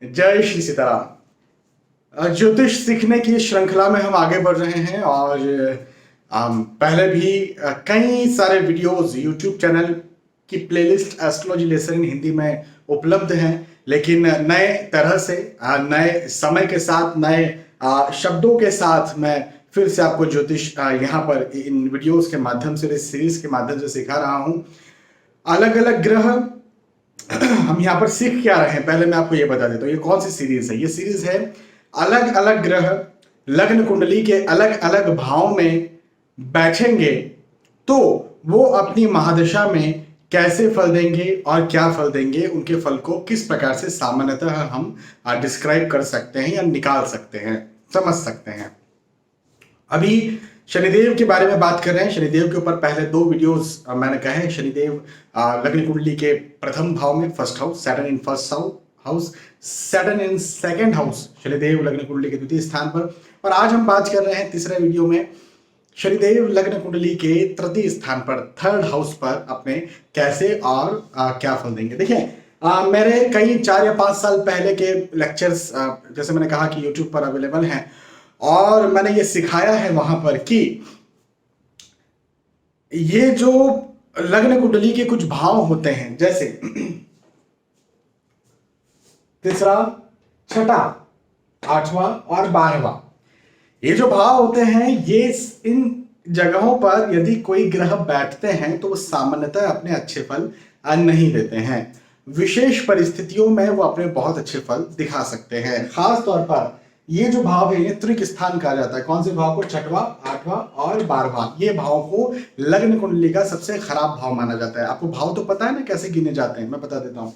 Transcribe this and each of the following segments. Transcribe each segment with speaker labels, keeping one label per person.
Speaker 1: जय श्री सीताराम। ज्योतिष सीखने की श्रृंखला में हम आगे बढ़ रहे हैं और पहले भी कई सारे वीडियोस यूट्यूब चैनल की playlist astrology lesson in Hindi में उपलब्ध हैं, लेकिन नए तरह से नए समय के साथ नए शब्दों के साथ मैं फिर से आपको ज्योतिष यहाँ पर इन वीडियोस के माध्यम से, इस सीरीज के माध्यम से सिखा रहा हूँ। अलग अलग ग्रह हम यहाँ पर सीख क्या रहे हैं, पहले मैं आपको ये बता देता हूँ। ये कौन सी सीरीज है? ये सीरीज है अलग अलग ग्रह लग्न कुंडली के अलग अलग भाव में बैठेंगे तो वो अपनी महादशा में कैसे फल देंगे और क्या फल देंगे, उनके फल को किस प्रकार से सामान्यतः हम डिस्क्राइब कर सकते हैं या निकाल सकते हैं, समझ सकते हैं। अभी शनिदेव के बारे में बात कर रहे हैं। शनिदेव के ऊपर पहले दो वीडियोस मैंने कहे हैं। शनिदेव लग्न कुंडली के प्रथम भाव में, first house, Saturn in first house, Saturn in second house, Shanidev लग्न कुंडली के द्वितीय स्थान पर। और आज हम बात कर रहे हैं तीसरे वीडियो में शनिदेव लग्न कुंडली के तृतीय स्थान पर, थर्ड हाउस पर अपने कैसे और क्या फल देंगे। देखिए मेरे कई 4 या 5 साल पहले के लेक्चर्स जैसे मैंने कहा कि यूट्यूब पर अवेलेबल हैं और मैंने ये सिखाया है वहां पर कि ये जो लग्न कुंडली के कुछ भाव होते हैं, जैसे तीसरा, छठा, 8वां और 12वां, ये जो भाव होते हैं, ये इन जगहों पर यदि कोई ग्रह बैठते हैं तो वो सामान्यतः अपने अच्छे फल नहीं देते हैं। विशेष परिस्थितियों में वो अपने बहुत अच्छे फल दिखा सकते हैं। खास तौर पर ये जो भाव है ये त्रिक स्थान कहा जाता है। कौन से भाव को? 6वां, 8वां और 12वां। ये भाव को लग्न कुंडली का सबसे खराब भाव माना जाता है। आपको भाव तो पता है ना कैसे गिने जाते हैं, मैं बता देता हूं।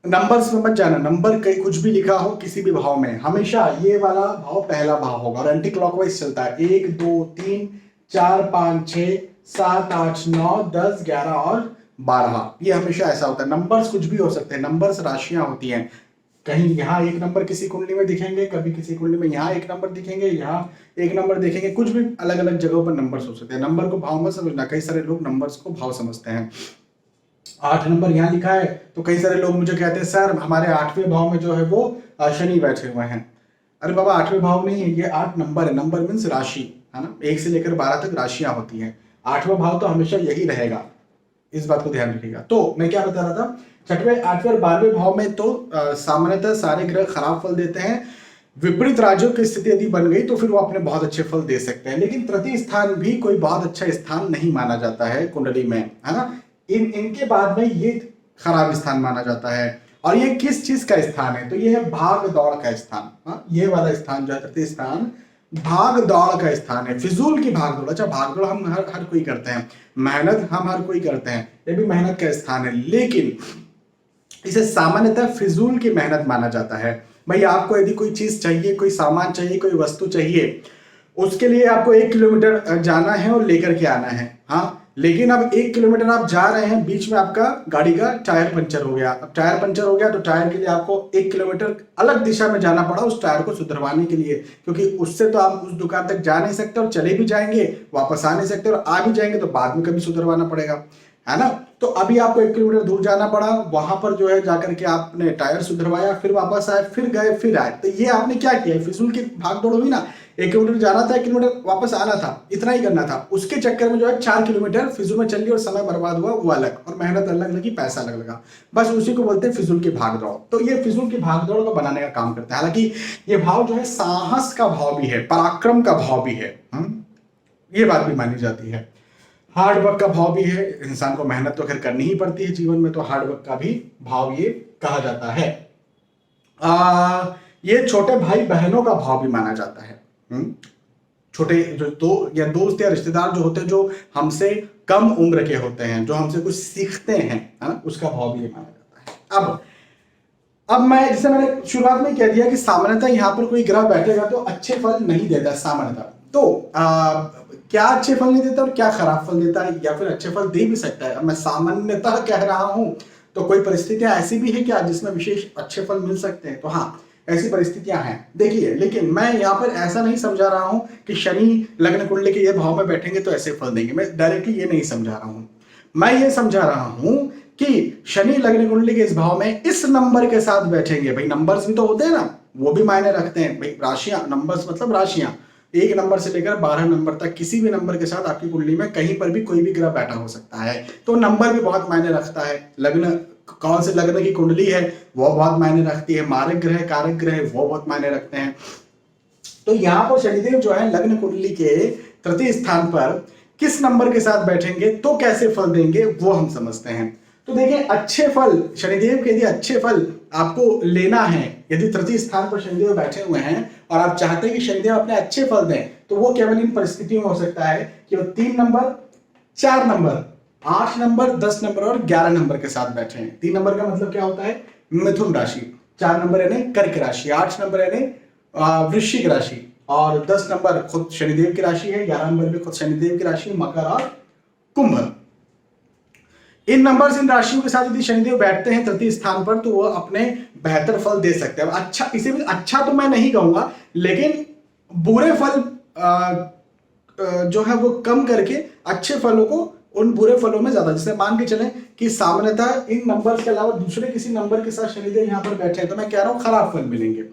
Speaker 1: नंबर्स में मत जाना, नंबर कहीं कुछ भी लिखा हो किसी भी भाव में, हमेशा ये वाला भाव पहला भाव होगा और एंटी क्लॉकवाइज चलता है। 1 2 3 4 5 6 7 8 9 10 11 और 12, ये हमेशा ऐसा होता है। नंबर्स कुछ भी हो सकते हैं, नंबर्स राशियां होती हैं। कहीं यहाँ एक नंबर किसी कुंडली में दिखेंगे, कभी किसी कुंडली में यहाँ एक नंबर दिखेंगे, यहाँ एक नंबर दिखेंगे, कुछ भी अलग अलग जगहों पर नंबर्स हो सकते हैं। नंबर को भाव मत समझना, कई सारे लोग नंबर्स को भाव समझते हैं। 8 नंबर यहाँ लिखा है तो कई सारे लोग मुझे कहते हैं सर हमारे 8वें भाव में जो है वो शनि बैठे हुए हैं। अरे बाबा 8वें भाव नहीं है, ये 8 नंबर है। नंबर मीन्स राशि, है ना, 1 से लेकर 12 तक राशियां होती हैं। 8वां भाव तो हमेशा यही रहेगा, इस बात को ध्यान रखिएगा। तो मैं क्या बता रहा था, 6वें, 8वें और 12वें भाव में तो सामान्यतः सारे ग्रह खराब फल देते हैं। विपरीत राज्यों की स्थिति यदि बन गई तो फिर वो अपने बहुत अच्छे फल दे सकते हैं। लेकिन तृतीय स्थान भी कोई बहुत अच्छा स्थान नहीं माना जाता है कुंडली में, है ना। इनके बाद में ये खराब स्थान माना जाता है। और ये किस चीज का स्थान है? तो ये है भाग दौड़ का स्थान। ये वाला स्थान जो है तृतीय स्थान, भाग दौड़ का स्थान है। फिजूल की भाग दौड़। अच्छा, भाग दौड़ हम हर कोई करते हैं, मेहनत हम हर कोई करते हैं, ये भी मेहनत का स्थान है, लेकिन इसे सामान्यतः फिजूल की मेहनत माना जाता है। भाई आपको यदि कोई चीज चाहिए, कोई सामान चाहिए, कोई वस्तु चाहिए, उसके लिए आपको 1 किलोमीटर जाना है और लेकर के आना है, हाँ। लेकिन अब 1 किलोमीटर आप जा रहे हैं, बीच में आपका गाड़ी का टायर पंचर हो गया। अब टायर पंचर हो गया तो टायर के लिए आपको 1 किलोमीटर अलग दिशा में जाना पड़ा उस टायर को सुधरवाने के लिए, क्योंकि उससे तो आप उस दुकान तक जा नहीं सकते और चले भी जाएंगे वापस आ नहीं सकते, और आ भी जाएंगे तो बाद में कभी सुधरवाना पड़ेगा, है ना। तो अभी आपको 1 किलोमीटर दूर जाना पड़ा, वहां पर जो है जाकर के आपने टायर सुधरवाया, फिर वापस आए, फिर गए, फिर आए। तो ये आपने क्या किया? फिजूल की भाग दौड़ हुई ना। 1 किलोमीटर जाना था, 1 किलोमीटर वापस आना था, इतना ही करना था। उसके चक्कर में जो है 4 किलोमीटर फिजूल में चल गई और समय बर्बाद हुआ, वो अलग, और मेहनत अलग लगी, पैसा अलग लगा। बस उसी को बोलते हैं फिजूल की भाग दौड़। तो ये फिजूल की भाग दौड़ को बनाने का काम करता है। हालांकि ये भाव जो है साहस का भाव भी है, पराक्रम का भाव भी है, ये बात भी मानी जाती है। हार्ड वर्क का भाव भी है। इंसान को मेहनत तो खैर करनी ही पड़ती है जीवन में, तो हार्ड वर्क का भी भाव ये कहा जाता है। ये छोटे भाई बहनों का भाव भी माना जाता है। छोटे जो दोस्त या रिश्तेदार जो होते हैं, जो हमसे कम उम्र के होते हैं, जो हमसे कुछ सीखते हैं, है ना, उसका भाव भी ये माना जाता है। अब मैं, जैसे मैंने शुरुआत में कह दिया कि सामान्यतः यहाँ पर कोई ग्रह बैठेगा तो अच्छे फल नहीं देता सामान्यतः। तो क्या अच्छे फल नहीं देता और क्या खराब फल देता है, या फिर अच्छे फल दे भी सकता है। अब मैं सामान्यतः कह रहा हूं तो कोई परिस्थितियां ऐसी भी है क्या जिसमें विशेष अच्छे फल मिल सकते हैं? तो हाँ, ऐसी परिस्थितियां हैं। देखिए, लेकिन मैं यहाँ पर ऐसा नहीं समझा रहा हूं कि शनि लग्न कुंडली के ये भाव में बैठेंगे तो ऐसे फल देंगे। मैं डायरेक्टली ये नहीं समझा रहा हूं। मैं ये समझा रहा हूं कि शनि लग्न कुंडली के इस भाव में इस नंबर के साथ बैठेंगे। भाई नंबर्स भी तो होते हैं ना, वो भी मायने रखते हैं भाई। राशियां, नंबर्स मतलब राशियां, 1 नंबर से लेकर 12 नंबर तक किसी भी नंबर के साथ आपकी कुंडली में कहीं पर भी कोई भी ग्रह बैठा हो सकता है। तो नंबर भी बहुत मायने रखता है। लग्न, कौन से लग्न की कुंडली है वो बहुत मायने रखती है। मारक ग्रह, कारक ग्रह वो बहुत मायने रखते हैं। तो यहाँ पर शनिदेव जो है लग्न कुंडली के तृतीय स्थान पर किस नंबर के साथ बैठेंगे तो कैसे फल देंगे वो हम समझते हैं। तो देखिए, अच्छे फल शनिदेव के, यदि अच्छे फल आपको लेना है, यदि तृतीय स्थान पर शनिदेव बैठे हुए हैं और आप चाहते हैं कि शनिदेव अपने अच्छे फल दें, तो वो केवल इन परिस्थितियों में हो सकता है कि वो 3 नंबर, 4 नंबर, 8 नंबर, 10 नंबर और 11 नंबर के साथ बैठे हैं। 3 नंबर का मतलब क्या होता है? मिथुन राशि। 4 नंबर यानी कर्क राशि, 8 नंबर यानी वृश्चिक राशि और 10 नंबर खुद शनिदेव की राशि है, 11 नंबर भी खुद शनिदेव की राशि, मकर और कुंभ। इन नंबर्स, इन राशियों के साथ यदि शनिदेव बैठते हैं तृतीय स्थान पर तो वो अपने बेहतर फल दे सकते हैं। अच्छा, इसे भी अच्छा तो मैं नहीं कहूंगा, लेकिन बुरे फल जो है वो कम करके अच्छे फलों को उन बुरे फलों में ज्यादा, जैसे मान के चलें कि सामान्यतः इन नंबर्स के अलावा दूसरे किसी नंबर के साथ शनिदेव यहां पर बैठे हैं तो मैं कह रहा हूं खराब फल मिलेंगे।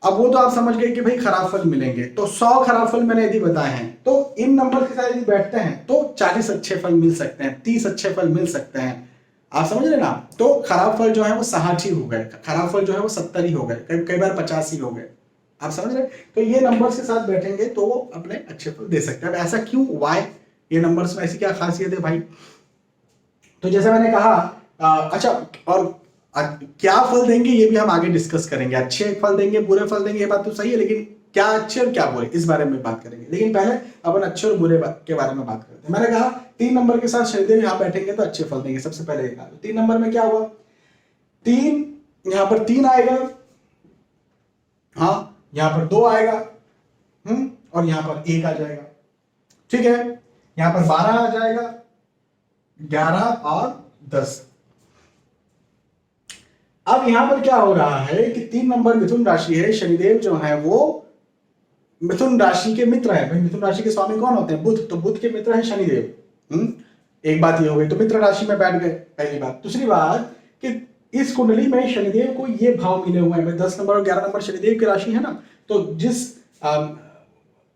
Speaker 1: अब वो तो आप समझ गए कि भाई खराब फल मिलेंगे, तो 100 खराब फल मैंने यदि बताए हैं तो इन नंबर के साथ यदि बैठते हैं तो 40 अच्छे फल मिल सकते हैं, 30 अच्छे फल मिल सकते हैं। आप समझ रहे ना? तो खराब फल जो है वो 60 ही हो गए, खराब फल जो है वो 70 ही हो गए, कई बार 50 ही हो गए। आप समझ रहे? तो ये नंबर्स के साथ बैठेंगे तो वो अपने अच्छे फल दे सकते हैं। ऐसा क्यों, वाई, ये नंबर्स में ऐसी क्या खासियत है भाई? तो जैसे मैंने कहा अच्छा, और क्या फल देंगे ये भी हम आगे डिस्कस करेंगे। अच्छे फल देंगे, बुरे फल देंगे, ये बात तो सही है, लेकिन क्या अच्छे और क्या बुरे इस बारे में बात करेंगे। लेकिन पहले अपन अच्छे और बुरे के बारे में बात करते हैं। मैंने कहा 3 नंबर के साथ शनिदेव यहां बैठेंगे तो अच्छे फल देंगे, सबसे पहले कहा। 3 नंबर में क्या हुआ? 3, यहां पर 3 आएगा, हाँ, यहां पर 2 आएगा, और यहां पर 1 आ जाएगा। ठीक है, यहां पर 12 आ जाएगा, 11 और 10। अब यहां पर क्या हो रहा है कि 3 नंबर मिथुन राशि है, शनिदेव जो है वो मिथुन राशि के मित्र है। भाई मिथुन राशि के स्वामी कौन होते हैं? बुध। तो बुध के मित्र है शनिदेव। एक बात ये हो गई, तो मित्र राशि में बैठ गए, पहली बात। दूसरी बात कि इस कुंडली में शनिदेव को ये भाव मिले हुए हैं। 10 नंबर और 11 नंबर शनिदेव की राशि है ना, तो जिस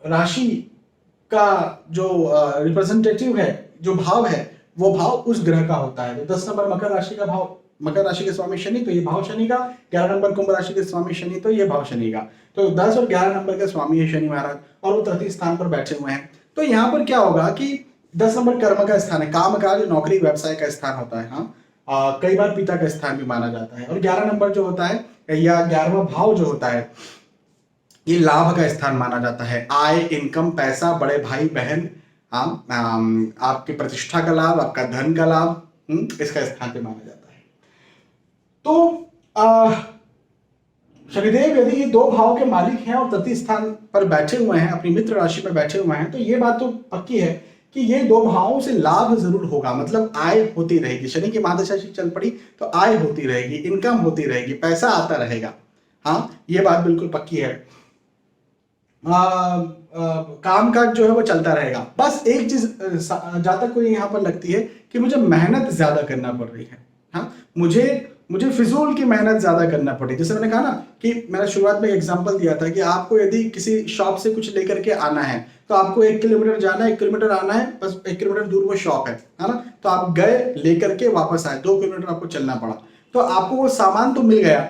Speaker 1: राशि का जो रिप्रेजेंटेटिव है, जो भाव है, वो भाव उस ग्रह का होता है। तो 10 नंबर मकर राशि का भाव, मकर राशि के स्वामी शनि, तो ये भाव शनि का। 11 नंबर कुंभ राशि के स्वामी शनि, तो ये भाव शनि का। तो 10 और 11 नंबर के स्वामी है शनि महाराज, और वो तृतीय स्थान पर बैठे हुए हैं। तो यहाँ पर क्या होगा कि 10 नंबर कर्म का स्थान है, काम काज नौकरी व्यवसाय का स्थान होता है। हाँ, कई बार पिता का स्थान भी माना जाता है। और 11 नंबर जो होता है, या 11वां भाव जो होता है, ये लाभ का स्थान माना जाता है। आय, इनकम, पैसा, बड़े भाई बहन, आपकी प्रतिष्ठा का लाभ, आपका धन का लाभ, इसका स्थान पे माना जाता है। तो शनिदेव यदि ये 2 भाव के मालिक हैं और तृतीय स्थान पर बैठे हुए हैं, अपनी मित्र राशि में बैठे हुए हैं, तो ये बात तो पक्की है कि ये 2 भावों से लाभ जरूर होगा। मतलब आय होती रहेगी। शनि की महादशा चल पड़ी तो आय होती रहेगी, इनकम होती रहेगी, पैसा आता रहेगा। हाँ, ये बात बिल्कुल पक्की है। कामकाज जो है वो चलता रहेगा। बस एक चीज जहां तक कोई यहाँ पर लगती है कि मुझे मेहनत ज्यादा करना पड़ रही है। हाँ, मुझे फिजूल की मेहनत ज्यादा करना पड़ी। जैसे मैंने कहा ना कि मैंने शुरुआत में एग्जांपल दिया था कि आपको यदि किसी शॉप से कुछ लेकर के आना है तो आपको 1 किलोमीटर जाना है, 1 किलोमीटर आना है, बस 1 किलोमीटर दूर वो शॉप है ना। तो आप गए, लेकर के वापस आए, 2 किलोमीटर आपको चलना पड़ा, तो आपको वो सामान तो मिल गया,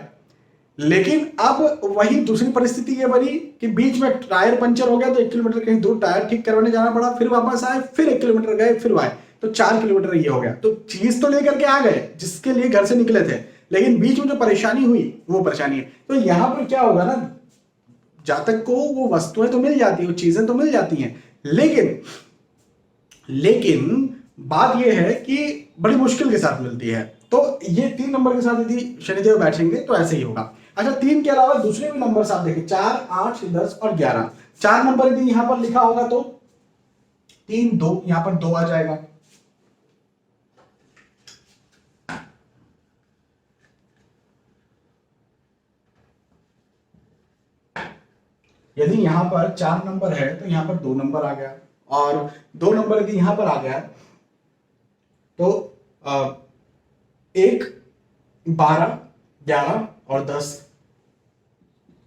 Speaker 1: लेकिन अब वही दूसरी परिस्थिति ये बनी कि बीच में टायर पंचर हो गया तो 1 किलोमीटर कहीं दूर टायर ठीक करवाने जाना पड़ा, फिर वापस आए, फिर 1 किलोमीटर गए, फिर आए, तो 4 किलोमीटर ये हो गया। तो चीज तो लेकर के आ गए जिसके लिए घर से निकले थे, लेकिन बीच में जो परेशानी हुई वो परेशानी है। तो यहां पर क्या होगा ना, जातक को वो वस्तुएं तो मिल जाती है, वो चीजें तो मिल जाती हैं, लेकिन बात यह है कि बड़ी मुश्किल के साथ मिलती है। तो ये 3 नंबर के साथ यदि शनिदेव बैठेंगे तो ऐसे ही होगा। अच्छा, 3 के अलावा दूसरे भी नंबर आप देखिए, 4, 8, 10 और 11। 4 नंबर यदि यहां पर लिखा होगा तो 3, 2, यहां पर 2 आ जाएगा। यदि यहां पर 4 नंबर है तो यहां पर 2 नंबर आ गया, और 2 नंबर यदि यहां पर आ गया तो 1, 12, 11 और 10,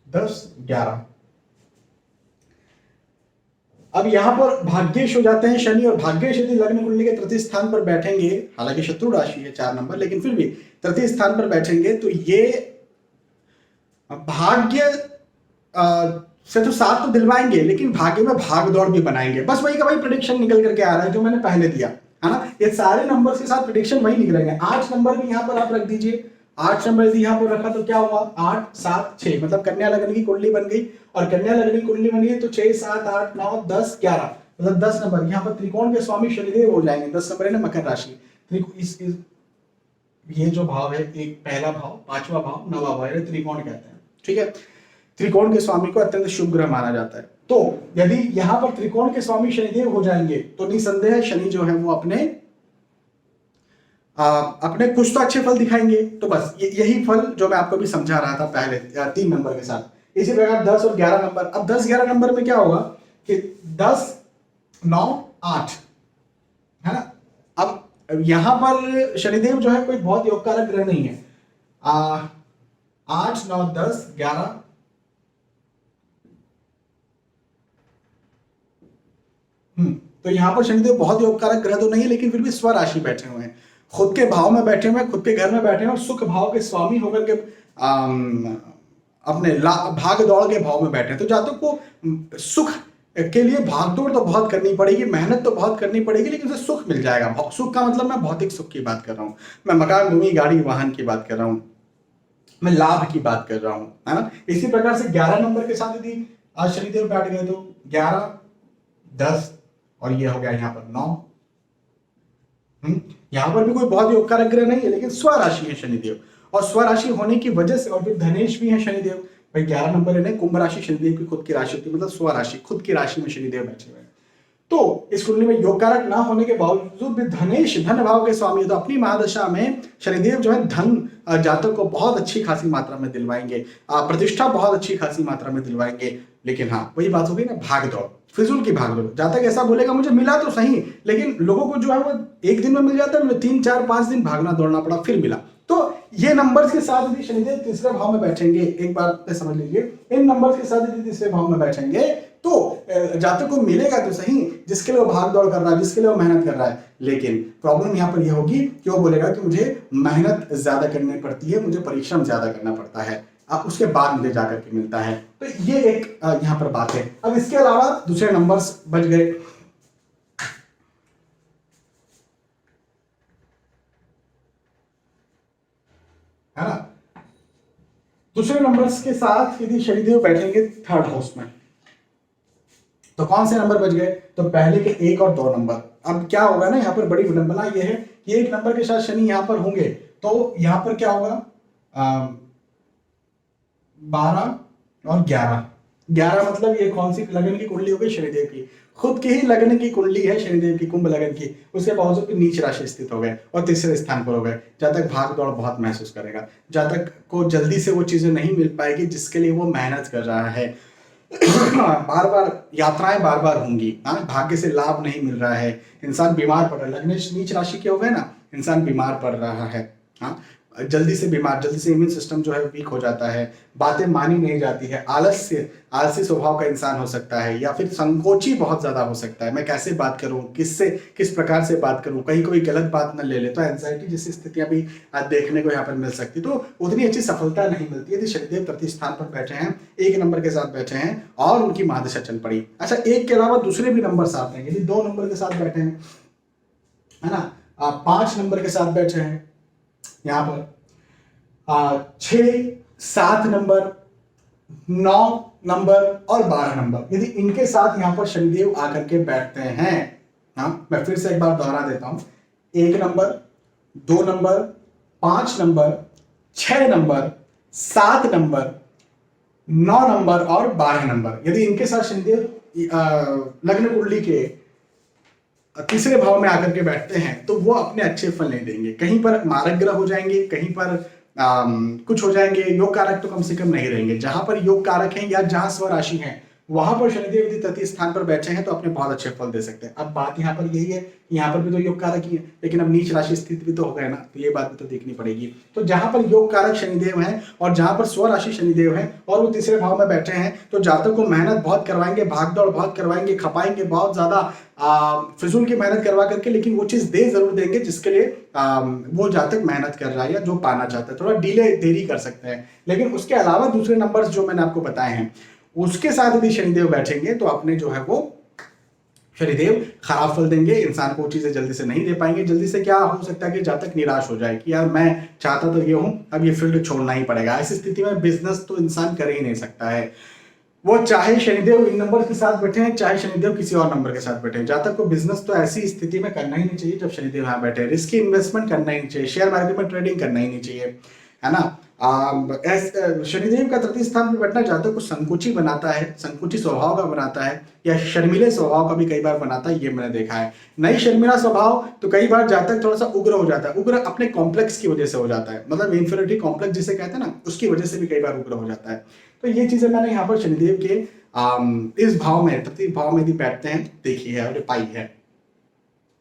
Speaker 1: 10, 11। अब यहां पर भाग्येश हो जाते हैं शनि, और भाग्येश यदि लग्न कुंडली के तृतीय स्थान पर बैठेंगे, हालांकि शत्रु राशि है 4 नंबर, लेकिन फिर भी तृतीय स्थान पर बैठेंगे तो ये भाग्य से तो साथ तो दिलवाएंगे, लेकिन भाग्य में भाग दौड़ भी बनाएंगे। बस वही का वही प्रेडिक्शन निकल करके आ रहा है जो मैंने पहले दिया है ना। ये सारे नंबर के साथ प्रेडिक्शन वही निकलेंगे। 8 नंबर भी यहां पर आप रख दीजिए, 8 नंबर यदि यहां पर रखा तो क्या हुआ, 8, 7, 6, मतलब कन्या लग्न की कुंडली बन गई, और कन्या लग्न की कुंडली बन गई तो 6, 7, 8, 9, 10, 11, मतलब 10 नंबर यहाँ पर त्रिकोण के स्वामी शनिदेव हो जाएंगे। 10 नंबर है ना मकर राशि। ये जो भाव है, एक पहला भाव, 5वां भाव, 9वां भाव, ये त्रिकोण कहते हैं, ठीक है। त्रिकोण के स्वामी को अत्यंत शुभ ग्रह माना जाता है। तो यदि यहां पर त्रिकोण के स्वामी शनिदेव हो जाएंगे तो निसंदेह शनि जो है वो अपने कुछ तो अच्छे फल दिखाएंगे। तो बस यही फल जो मैं आपको भी समझा रहा था पहले 3 नंबर के साथ। इसी प्रकार 10 और 11 नंबर, अब 10-11 नंबर में क्या होगा कि 10, 9, 8 है ना। अब यहां पर शनिदेव जो है कोई बहुत योगकारक ग्रह नहीं है। 8, 9, 10, 11, तो यहां पर शनिदेव बहुत योगकारक ग्रह तो नहीं है, लेकिन फिर भी स्वराशि बैठे हुए हैं, खुद के भाव में बैठे हुए हैं, खुद के घर में बैठे हैं, और सुख भाव के स्वामी होकर के अपने भाग दौड़ के भाव में बैठे हैं। तो जातक को सुख के लिए भागदौड़ तो बहुत करनी पड़ेगी, मेहनत तो बहुत करनी पड़ेगी, लेकिन उसे सुख मिल जाएगा। सुख का मतलब मैं भौतिक सुख की बात कर रहा हूं, मैं मकान, भूमि, गाड़ी, वाहन की बात कर रहा हूं, मैं लाभ की बात कर रहा हूं, है ना। इसी प्रकार से 11 नंबर के साथ यदि आज शनिदेव बैठ गए तो 11, 10 और ये हो गया यहाँ पर 9। यहां पर भी कोई बहुत योगकारक ग्रह नहीं है, लेकिन स्वराशि है शनिदेव, और स्वराशि होने की वजह से, और फिर धनेश भी है शनिदेव भाई। 11 नंबर है, कुंभ राशि शनिदेव की खुद की राशि होती है, मतलब स्वराशि, खुद की राशि में शनिदेव बैठे हुए हैं। तो इस कुंडली में योगकारक ना होने के बावजूद भी धनेश, धन भाव के स्वामी, तो अपनी महादशा में शनिदेव जो है धन जातक को बहुत अच्छी खासी मात्रा में दिलवाएंगे, प्रतिष्ठा बहुत अच्छी खासी मात्रा में दिलवाएंगे। लेकिन हाँ, वही बात हो गई ना, भाग दौड़, फिजूल की भाग दौड़। जातक ऐसा बोलेगा मुझे मिला तो सही, लेकिन लोगों को जो है वो एक दिन में मिल जाता है, मुझे 3, 4, 5 दिन भागना दौड़ना पड़ा फिर मिला। तो ये नंबर्स के साथ यदि शनिदेव तीसरे भाव में बैठेंगे, एक बार समझ लीजिए, इन नंबर्स के साथ यदि तीसरे भाव में बैठेंगे तो जातक को मिलेगा तो सही, जिसके लिए वो भाग दौड़ कर रहा है, जिसके लिए वो मेहनत कर रहा है। लेकिन प्रॉब्लम यहाँ पर यह होगी कि वो बोलेगा कि मुझे मेहनत ज्यादा करनी पड़ती है, मुझे परिश्रम ज्यादा करना पड़ता है, अब उसके बाद मुझे जाकर के मिलता है। तो ये एक यहाँ पर बात है। अब इसके अलावा दूसरे नंबर्स बच गए, है ना। दूसरे नंबर्स के साथ यदि शनिदेव बैठेंगे 3rd हाउस में, तो कौन से नंबर बच गए, तो पहले के 1 और 2 नंबर। अब क्या होगा ना, यहाँ पर बड़ी विडंबना ये है कि 1 नंबर के साथ शनि यहाँ पर होंगे तो यहाँ पर क्या होगा, 12 और 11 मतलब ये कौन सी लगन की कुंडली हो गई, शनिदेव की खुद की ही लगन की कुंडली है, शनिदेव की कुंभ लगन की। उसके बावजूद भी नीच राशि स्थित हो गए और तीसरे स्थान पर हो गए। जातक भाग दौड़ बहुत महसूस करेगा, जातक को जल्दी से वो चीजें नहीं मिल पाएगी जिसके लिए वो मेहनत कर रहा है। बार बार यात्राएं बार बार होंगी, भाग्य से लाभ नहीं मिल रहा है, इंसान बीमार पड़ रहा है। लग्न नीच राशि के हो गए ना, इंसान बीमार पड़ रहा है, जल्दी से बीमार, जल्दी से इम्यून सिस्टम जो है वीक हो जाता है, बातें मानी नहीं जाती है, आलसी स्वभाव का इंसान हो सकता है, या फिर संकोची बहुत ज्यादा हो सकता है। मैं कैसे बात करूं, किससे किस प्रकार से बात करूं, कहीं कोई गलत बात न ले ले, तो एंजाइटी जैसी स्थितियां भी देखने को यहाँ पर मिल सकती, तो उतनी अच्छी सफलता नहीं मिलती यदि शनिदेव तृतीय स्थान पर बैठे हैं, 1 नंबर के साथ बैठे हैं और उनकी महादशा चल पड़ी। अच्छा, 1 के अलावा दूसरे भी नंबर साथ हैं, यदि 2 नंबर के साथ बैठे हैं, है ना, 5 नंबर के साथ बैठे हैं, यहां पर 6, 7 नंबर, 9 नंबर और 12 नंबर, यदि इनके साथ यहां पर शनिदेव आकर के बैठते हैं, मैं फिर से एक बार दोहरा देता हूं, 1 number, 2 number, 5 number, 6 number, 7 number, 9 number और 12 नंबर, यदि इनके साथ शनिदेव लग्न कुंडली के तीसरे भाव में आकर के बैठते हैं तो वो अपने अच्छे फल नहीं देंगे। कहीं पर मारक ग्रह हो जाएंगे, कहीं पर कुछ हो जाएंगे, योग कारक तो कम से कम नहीं रहेंगे। जहां पर योग कारक हैं या जहां स्वराशि हैं वहां पर शनिदेव यदि तृतीय स्थान पर बैठे हैं तो अपने बहुत अच्छे फल दे सकते हैं। अब बात यहाँ पर यही है, यहाँ पर भी तो योग कारक ही है, लेकिन अब नीच राशि स्थिति भी तो हो गए ना, तो ये बात भी तो देखनी पड़ेगी। तो जहां पर योग कारक शनिदेव हैं और जहां पर स्वराशि शनिदेव हैं और वो तीसरे भाव में बैठे हैं, तो जातक को मेहनत बहुत करवाएंगे, भागदौड़ बहुत करवाएंगे, खपाएंगे बहुत ज्यादा, फिजूल की मेहनत करवा करके, लेकिन वो चीज दे जरूर देंगे जिसके लिए वो जातक मेहनत कर रहा है या जो पाना चाहता है। थोड़ा डिले देरी कर सकते हैं, लेकिन उसके अलावा दूसरे नंबर्स जो मैंने आपको बताए हैं उसके साथ यदि शनिदेव बैठेंगे तो अपने जो है वो शनिदेव खराब फल देंगे, इंसान को चीजें जल्दी से नहीं दे पाएंगे। जल्दी से क्या हो सकता है कि जातक निराश हो जाए कि यार मैं चाहता तो ये हूं, अब ये फील्ड छोड़ना ही पड़ेगा। ऐसी स्थिति में बिजनेस तो इंसान कर ही नहीं सकता है, वो चाहे शनिदेव इन नंबर के साथ बैठे हैं चाहे शनिदेव किसी और नंबर के साथ बैठे हैं। जातक को बिजनेस तो ऐसी स्थिति में करना ही नहीं चाहिए जब शनिदेव यहाँ बैठे हैं। रिस्की इन्वेस्टमेंट करना ही नहीं चाहिए, शेयर मार्केट में ट्रेडिंग करना ही नहीं चाहिए, है ना। शनिदेव का तृतीय स्थान पर बैठना जातक को संकुची बनाता है, संकुची स्वभाव का बनाता है, या शर्मिले स्वभाव का भी कई बार बनाता है, ये मैंने देखा है। नहीं शर्मिला स्वभाव तो कई बार जातक थोड़ा सा उग्र हो जाता है, उग्र अपने कॉम्प्लेक्स की वजह से हो जाता है, मतलब इन्फीरियरिटी कॉम्प्लेक्स जिसे कहते हैं ना, उसकी वजह से भी कई बार उग्र हो जाता है। तो ये चीजें मैंने यहाँ पर शनिदेव के इस भाव में, तृतीय भाव में यदि बैठते हैं देखी है और पाई है।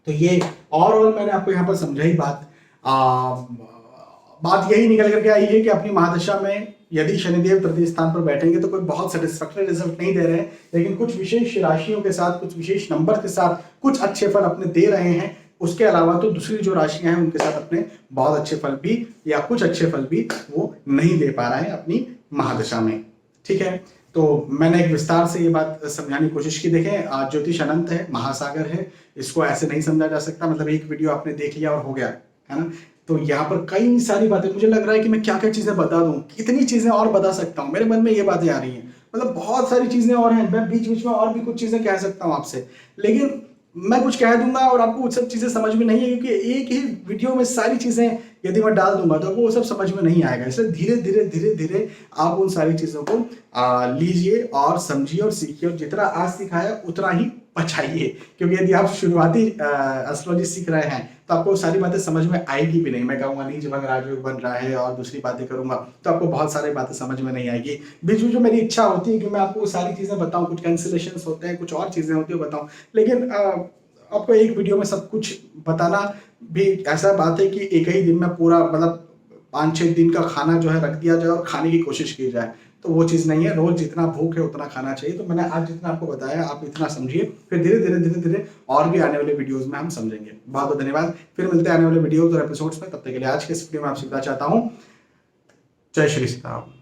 Speaker 1: तो ये ओवरऑल मैंने आपको यहाँ पर समझाई बात यही निकल करके आई है कि अपनी महादशा में यदि शनिदेव तृतीय स्थान पर बैठेंगे तो कोई बहुत सेटिस्फैक्टरी रिजल्ट नहीं दे रहे हैं, लेकिन कुछ विशेष राशियों के साथ, कुछ विशेष नंबर के साथ कुछ अच्छे फल अपने दे रहे हैं। उसके अलावा तो दूसरी जो राशियां हैं उनके साथ अपने बहुत अच्छे फल भी या कुछ अच्छे फल भी वो नहीं दे पा रहे हैं अपनी महादशा में। ठीक है, तो मैंने एक विस्तार से ये बात समझाने की कोशिश की। देखें, ज्योतिष अनंत है, महासागर है, इसको ऐसे नहीं समझा जा सकता। मतलब एक वीडियो आपने देख लिया और हो गया, है ना। तो यहाँ पर कई सारी बातें, मुझे लग रहा है कि मैं क्या क्या चीजें बता दूं, कितनी चीजें और बता सकता हूँ, मेरे मन में ये बातें आ रही हैं। मतलब बहुत सारी चीजें और हैं, मैं बीच बीच में और भी कुछ चीजें कह सकता हूँ आपसे, लेकिन मैं कुछ कह दूंगा और आपको वो सब चीजें समझ में नहीं है, क्योंकि एक ही वीडियो में सारी चीजें यदि मैं डाल दूंगा तो वो सब समझ में नहीं आएगा। इसलिए धीरे धीरे धीरे धीरे आप उन सारी चीजों को लीजिए और समझिए और सीखिए, और जितना आज सिखाया उतना ही पछाइए, क्योंकि यदि आप शुरुआती एस्ट्रोलॉजी सीख रहे हैं तो आपको सारी बातें समझ में आएगी भी नहीं। मैं कहूँगा नहीं, जब राजयोग बन रहा है और दूसरी बातें करूंगा तो आपको बहुत सारी बातें समझ में नहीं आएगी। बीच में जो मेरी इच्छा होती है कि मैं आपको सारी चीजें बताऊं, कुछ कैंसिलेशंस होते हैं, कुछ और चीजें होती है बताऊं, लेकिन आपको एक वीडियो में सब कुछ बताना भी ऐसा बात है कि एक ही दिन में पूरा, मतलब 5-6 दिन का खाना जो है रख दिया जाए और खाने की कोशिश की जाए, तो वो चीज़ नहीं है। रोज जितना भूख है उतना खाना चाहिए। तो मैंने आज जितना आपको बताया आप इतना समझिए, फिर धीरे धीरे धीरे धीरे और भी आने वाले वीडियोस में हम समझेंगे। बहुत बहुत धन्यवाद, फिर मिलते हैं आने वाले वीडियोस और एपिसोड्स में। तब तक के लिए आज के इस वीडियो में आपसे विदा चाहता हूँ। जय श्री सीताराम।